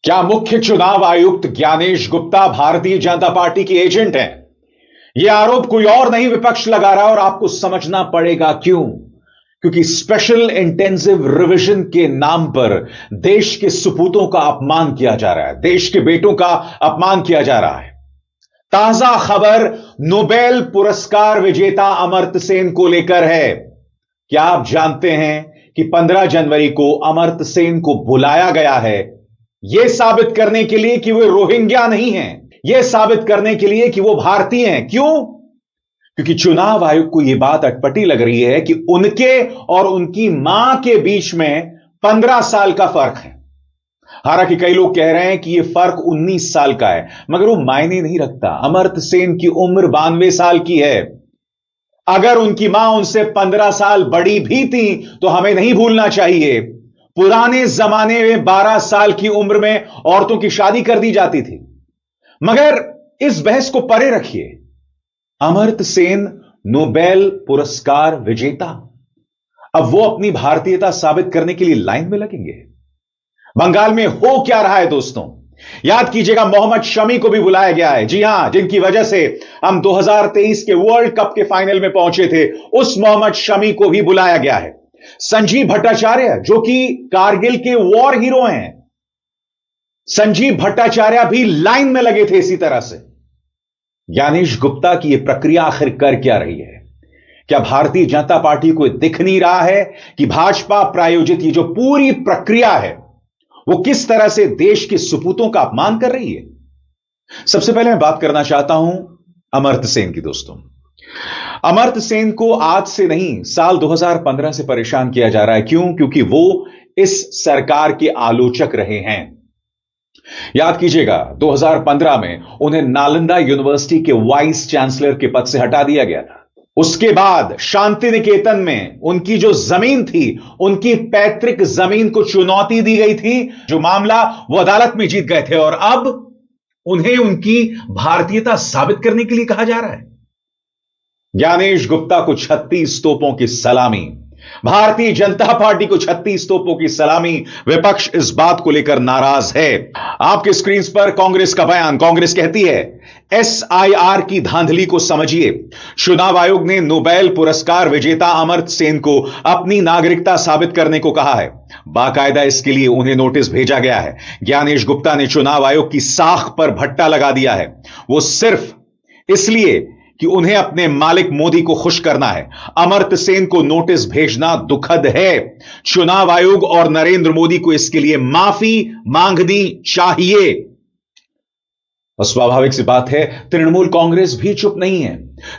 क्या मुख्य चुनाव आयुक्त ज्ञानेश गुप्ता भारतीय जनता पार्टी के एजेंट हैं? यह आरोप कोई और नहीं, विपक्ष लगा रहा है और आपको समझना पड़ेगा क्यों। क्योंकि स्पेशल इंटेंसिव रिवीजन के नाम पर देश के सपूतों का अपमान किया जा रहा है, देश के बेटों का अपमान किया जा रहा है। ताजा खबर नोबेल पुरस्कार विजेता अमर्त्य सेन को लेकर है। क्या आप जानते हैं कि 15 जनवरी को अमर्त्य सेन को बुलाया गया है, यह साबित करने के लिए कि वे रोहिंग्या नहीं हैं, यह साबित करने के लिए कि वो भारतीय हैं। क्यों? क्योंकि चुनाव आयोग को यह बात अटपटी लग रही है कि उनके और उनकी मां के बीच में 15 साल का फर्क है। हालांकि कई लोग कह रहे हैं कि यह फर्क 19 साल का है, मगर वो मायने नहीं रखता। अमर्त्य सेन की उम्र 92 साल की है। अगर उनकी मां उनसे 15 साल बड़ी भी थी तो हमें नहीं भूलना चाहिए, पुराने जमाने में 12 साल की उम्र में औरतों की शादी कर दी जाती थी। मगर इस बहस को परे रखिए। अमर्त्य सेन नोबेल पुरस्कार विजेता, अब वो अपनी भारतीयता साबित करने के लिए लाइन में लगेंगे। बंगाल में हो क्या रहा है दोस्तों? याद कीजिएगा, मोहम्मद शमी को भी बुलाया गया है। जी हां, जिनकी वजह से हम 2023 के वर्ल्ड कप के फाइनल में पहुंचे थे, उस मोहम्मद शमी को भी बुलाया गया है। संजीव भट्टाचार्य, जो कि कारगिल के वॉर हीरो हैं, संजीव भट्टाचार्य भी लाइन में लगे थे इसी तरह से। ज्ञानेश गुप्ता की यह प्रक्रिया आखिर कर क्या रही है? क्या भारतीय जनता पार्टी को दिख नहीं रहा है कि भाजपा प्रायोजित ये जो पूरी प्रक्रिया है वो किस तरह से देश के सपूतों का अपमान कर रही है? सबसे पहले मैं बात करना चाहता हूं अमर्त्य सेन की। दोस्तों, अमर्त्य सेन को आज से नहीं, साल 2015 से परेशान किया जा रहा है। क्यों? क्योंकि वो इस सरकार के आलोचक रहे हैं। याद कीजिएगा, 2015 में उन्हें नालंदा यूनिवर्सिटी के वाइस चांसलर के पद से हटा दिया गया था। उसके बाद शांति निकेतन में उनकी जो जमीन थी, उनकी पैतृक जमीन को चुनौती दी गई थी, जो मामला वो अदालत में जीत गए थे, और अब उन्हें उनकी भारतीयता साबित करने के लिए कहा जा रहा है। ज्ञानेश गुप्ता को 36 तोपों की सलामी, भारतीय जनता पार्टी को 36 तोपों की सलामी। विपक्ष इस बात को लेकर नाराज है। आपके स्क्रीन पर कांग्रेस का बयान। कांग्रेस कहती है, एसआईआर की धांधली को समझिए। चुनाव आयोग ने नोबेल पुरस्कार विजेता अमर्त्य सेन को अपनी नागरिकता साबित करने को कहा है। बाकायदा इसके लिए उन्हें नोटिस भेजा गया है। ज्ञानेश गुप्ता ने चुनाव आयोग की साख पर भट्टा लगा दिया है, वो सिर्फ इसलिए कि उन्हें अपने मालिक मोदी को खुश करना है। अमर्त्य सेन को नोटिस भेजना दुखद है। चुनाव आयोग और नरेंद्र मोदी को इसके लिए माफी मांगनी चाहिए। और स्वाभाविक सी बात है, तृणमूल कांग्रेस भी चुप नहीं है।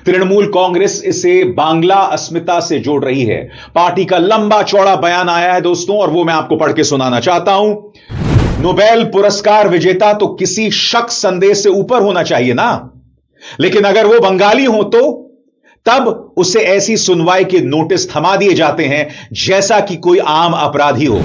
तृणमूल कांग्रेस इसे बांग्ला अस्मिता से जोड़ रही है। पार्टी का लंबा चौड़ा बयान आया है दोस्तों, और वो मैं आपको पढ़ के सुनाना चाहता हूं। नोबेल पुरस्कार विजेता तो किसी शक संदेह से ऊपर होना चाहिए ना, लेकिन अगर वो बंगाली हो तो तब उसे ऐसी सुनवाई के नोटिस थमा दिए जाते हैं जैसा कि कोई आम अपराधी हो।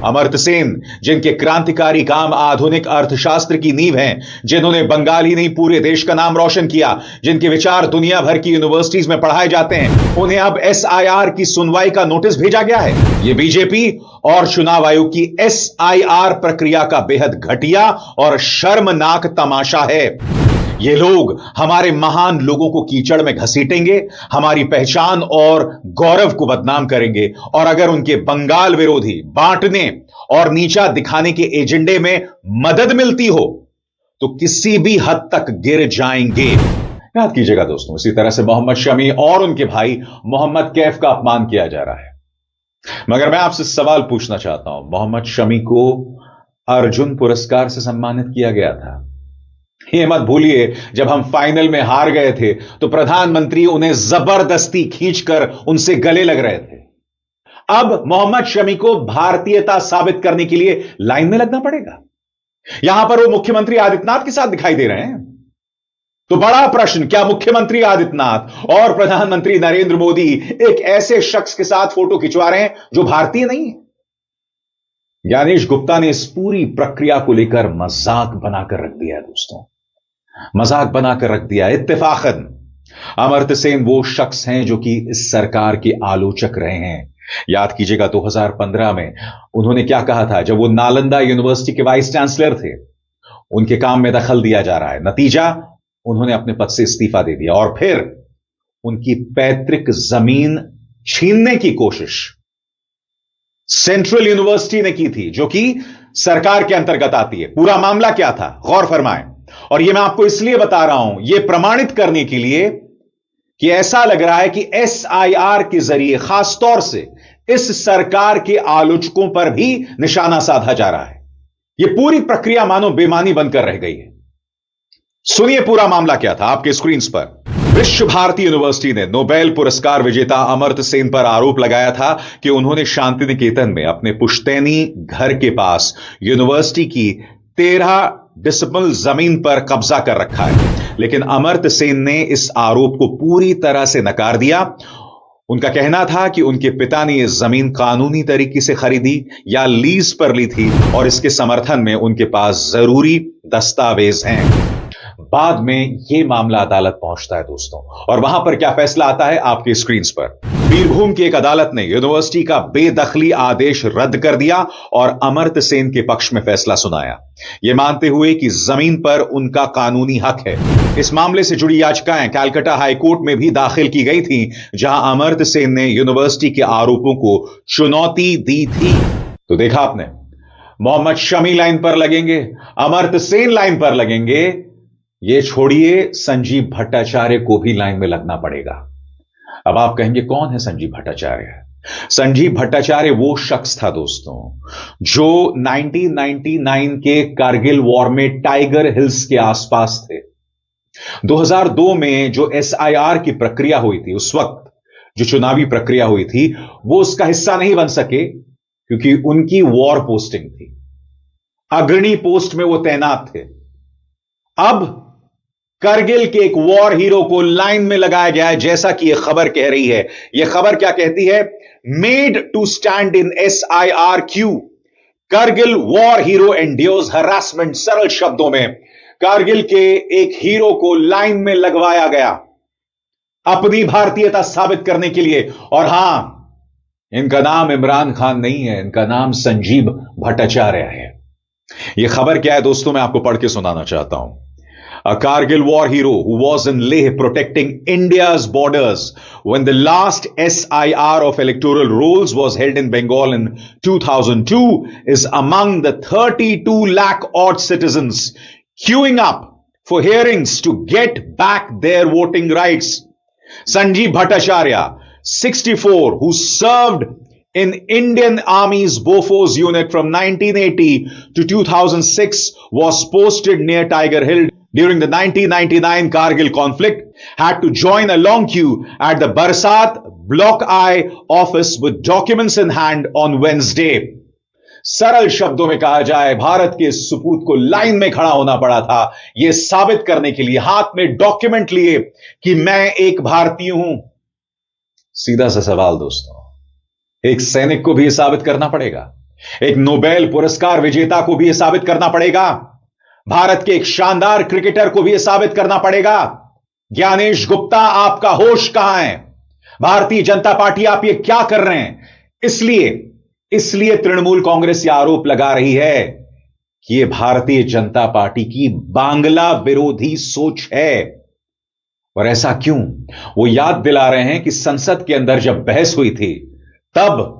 अमर्त्य सेन, जिनके क्रांतिकारी काम आधुनिक अर्थशास्त्र की नींव हैं, जिन्होंने बंगाल ही नहीं पूरे देश का नाम रोशन किया, जिनके विचार दुनिया भर की यूनिवर्सिटीज में पढ़ाए जाते हैं, उन्हें अब एसआईआर की सुनवाई का नोटिस भेजा गया है। यह बीजेपी और चुनाव आयोग की एसआईआर प्रक्रिया का बेहद घटिया और शर्मनाक तमाशा है। ये लोग हमारे महान लोगों को कीचड़ में घसीटेंगे, हमारी पहचान और गौरव को बदनाम करेंगे, और अगर उनके बंगाल विरोधी बांटने और नीचा दिखाने के एजेंडे में मदद मिलती हो तो किसी भी हद तक गिर जाएंगे। याद कीजिएगा दोस्तों, इसी तरह से मोहम्मद शमी और उनके भाई मोहम्मद कैफ का अपमान किया जा रहा है। मगर मैं आपसे सवाल पूछना चाहता हूं, मोहम्मद शमी को अर्जुन पुरस्कार से सम्मानित किया गया था। ये मत भूलिए, जब हम फाइनल में हार गए थे तो प्रधानमंत्री उन्हें जबरदस्ती खींचकर उनसे गले लग रहे थे। अब मोहम्मद शमी को भारतीयता साबित करने के लिए लाइन में लगना पड़ेगा। यहां पर वो मुख्यमंत्री आदित्यनाथ के साथ दिखाई दे रहे हैं। तो बड़ा प्रश्न, क्या मुख्यमंत्री आदित्यनाथ और प्रधानमंत्री नरेंद्र मोदी एक ऐसे शख्स के साथ फोटो खिंचवा रहे हैं जो भारतीय नहीं है? ज्ञानेश गुप्ता ने इस पूरी प्रक्रिया को लेकर मजाक बनाकर रख दिया है दोस्तों, मजाक बनाकर रख दिया। इत्तेफाकन अमर्त्य सेन वो शख्स हैं जो कि इस सरकार के आलोचक रहे हैं, याद कीजिएगा 2015 में उन्होंने क्या कहा था जब वो नालंदा यूनिवर्सिटी के वाइस चांसलर थे। उनके काम में दखल दिया जा रहा है, नतीजा उन्होंने अपने पद से इस्तीफा दे दिया और फिर उनकी पैतृक जमीन छीनने की कोशिश सेंट्रल यूनिवर्सिटी ने की थी, जो कि सरकार के अंतर्गत आती है। पूरा मामला क्या था, गौर फरमाएं। और यह मैं आपको इसलिए बता रहा हूं, यह प्रमाणित करने के लिए कि ऐसा लग रहा है कि एसआईआर के जरिए खासतौर से इस सरकार के आलोचकों पर भी निशाना साधा जा रहा है। यह पूरी प्रक्रिया मानो बेमानी बनकर रह गई है। सुनिए पूरा मामला क्या था आपके स्क्रीन पर। विश्व भारती यूनिवर्सिटी ने नोबेल पुरस्कार विजेता अमर्त्य सेन पर आरोप लगाया था कि उन्होंने शांति निकेतन में अपने पुश्तैनी घर के पास यूनिवर्सिटी की 13 डिसिमल जमीन पर कब्जा कर रखा है। लेकिन अमर्त्य सेन ने इस आरोप को पूरी तरह से नकार दिया। उनका कहना था कि उनके पिता ने यह जमीन कानूनी तरीके से खरीदी या लीज पर ली थी और इसके समर्थन में उनके पास जरूरी दस्तावेज हैं। बाद में यह मामला अदालत पहुंचता है दोस्तों, और वहां पर क्या फैसला आता है आपके स्क्रीन पर। बीरभूम की एक अदालत ने यूनिवर्सिटी का बेदखली आदेश रद्द कर दिया और अमर्त्य सेन के पक्ष में फैसला सुनाया, यह मानते हुए कि जमीन पर उनका कानूनी हक है। इस मामले से जुड़ी याचिकाएं कलकत्ता हाईकोर्ट में भी दाखिल की गई थी, जहां अमर्त्य सेन ने यूनिवर्सिटी के आरोपों को चुनौती दी थी। तो देखा आपने, मोहम्मद शमी लाइन पर लगेंगे, अमर्त्य सेन लाइन पर लगेंगे, ये छोड़िए संजीव भट्टाचार्य को भी लाइन में लगना पड़ेगा। अब आप कहेंगे कौन है संजीव भट्टाचार्य? संजीव भट्टाचार्य वो शख्स था दोस्तों जो 1999 के कारगिल वॉर में टाइगर हिल्स के आसपास थे। 2002 में जो एसआईआर की प्रक्रिया हुई थी, उस वक्त जो चुनावी प्रक्रिया हुई थी, वो उसका हिस्सा नहीं बन सके क्योंकि उनकी वॉर पोस्टिंग थी, अग्रणी पोस्ट में वो तैनात थे। अब करगिल के एक वॉर हीरो को लाइन में लगाया गया है, जैसा कि यह खबर कह रही है। यह खबर क्या कहती है? Made to stand in SIR queue, Kargil war hero endures harassment. सरल शब्दों में कारगिल के एक हीरो को लाइन में लगवाया गया अपनी भारतीयता साबित करने के लिए। और हां, इनका नाम इमरान खान नहीं है, इनका नाम संजीव भट्टाचार्य है। यह खबर क्या है दोस्तों, मैं आपको पढ़ के सुनाना चाहता हूं। A Kargil war hero who was in Leh protecting India's borders when the last SIR of electoral rolls was held in Bengal in 2002 is among the 32 lakh odd citizens queuing up for hearings to get back their voting rights. Sanjeev Bhattacharya, 64, who served in Indian Army's Bofors unit from 1980 to 2006, was posted near Tiger Hill during the 1999 Kargil conflict, had to join a long queue at the Barsat Block I office with documents in hand on Wednesday. सरल शब्दों में कहा जाए, भारत के सपूत को line में खड़ा होना पड़ा था यह साबित करने के लिए, हाथ में डॉक्यूमेंट लिए कि मैं एक भारतीय हूं। सीधा सा सवाल दोस्तों, एक सैनिक को भी यह साबित करना पड़ेगा, एक नोबेल पुरस्कार विजेता को भी यह साबित करना पड़ेगा, भारत के एक शानदार क्रिकेटर को भी यह साबित करना पड़ेगा। ज्ञानेश गुप्ता, आपका होश कहां है? भारतीय जनता पार्टी, आप ये क्या कर रहे हैं? इसलिए तृणमूल कांग्रेस यह आरोप लगा रही है कि यह भारतीय जनता पार्टी की बांग्ला विरोधी सोच है। और ऐसा क्यों? वो याद दिला रहे हैं कि संसद के अंदर जब बहस हुई थी, तब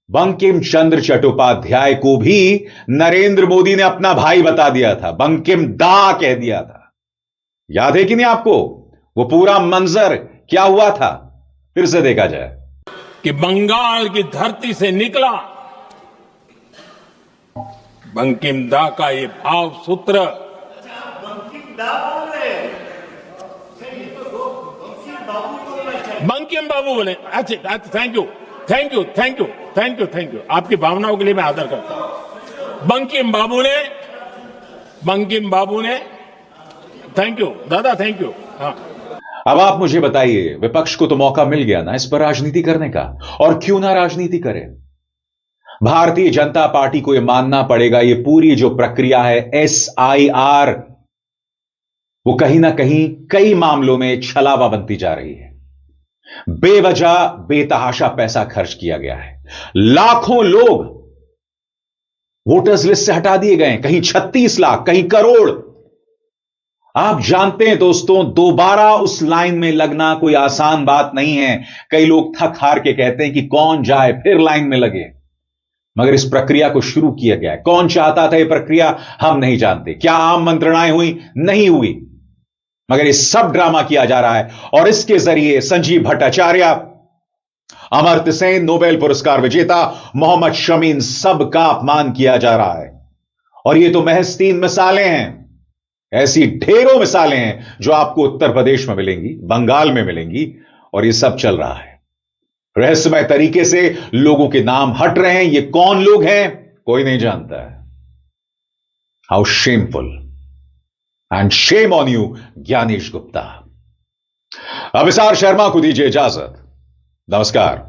बंकिम चंद्र चट्टोपाध्याय को भी नरेंद्र मोदी ने अपना भाई बता दिया था, बंकिम दा कह दिया था। याद है कि नहीं आपको वो पूरा मंजर क्या हुआ था? फिर से देखा जाए कि बंगाल की धरती से निकला बंकिम दा का ये भाव सूत्र। बंकिम बाबू बोले। अच्छा, थैंक यू। आपकी भावनाओं के लिए मैं आदर करता हूं। बंकिम बाबू ने थैंक यू दादा, थैंक यू। हाँ, अब आप मुझे बताइए, विपक्ष को तो मौका मिल गया ना इस पर राजनीति करने का, और क्यों ना राजनीति करे? भारतीय जनता पार्टी को यह मानना पड़ेगा, यह पूरी जो प्रक्रिया है एसआईआर, वो कहीं ना कहीं कई मामलों में छलावा बनती जा रही है। बेवजह बेतहाशा पैसा खर्च किया गया है। लाखों लोग वोटर्स लिस्ट से हटा दिए गए, कहीं 36 लाख, कहीं करोड़। आप जानते हैं दोस्तों, दोबारा उस लाइन में लगना कोई आसान बात नहीं है। कई लोग थक हार के कहते हैं कि कौन जाए फिर लाइन में लगे, मगर इस प्रक्रिया को शुरू किया गया है। कौन चाहता था यह प्रक्रिया, हम नहीं जानते। क्या आम मंत्रणाएं हुई? नहीं हुई, मगर यह सब ड्रामा किया जा रहा है। और इसके जरिए संजीव भट्टाचार्य, अमर्त्य सेन, नोबेल पुरस्कार विजेता मोहम्मद शमीन, सबका अपमान किया जा रहा है। और यह तो महज 3 मिसालें हैं। ऐसी ढेरों मिसालें हैं जो आपको उत्तर प्रदेश में मिलेंगी, बंगाल में मिलेंगी, और यह सब चल रहा है। रहस्यमय तरीके से लोगों के नाम हट रहे हैं। ये कौन लोग हैं, कोई नहीं जानता है। How shameful and shame on you Gyanesh Gupta. Abhisar Sharma को दीजिए इजाजत। नमस्कार।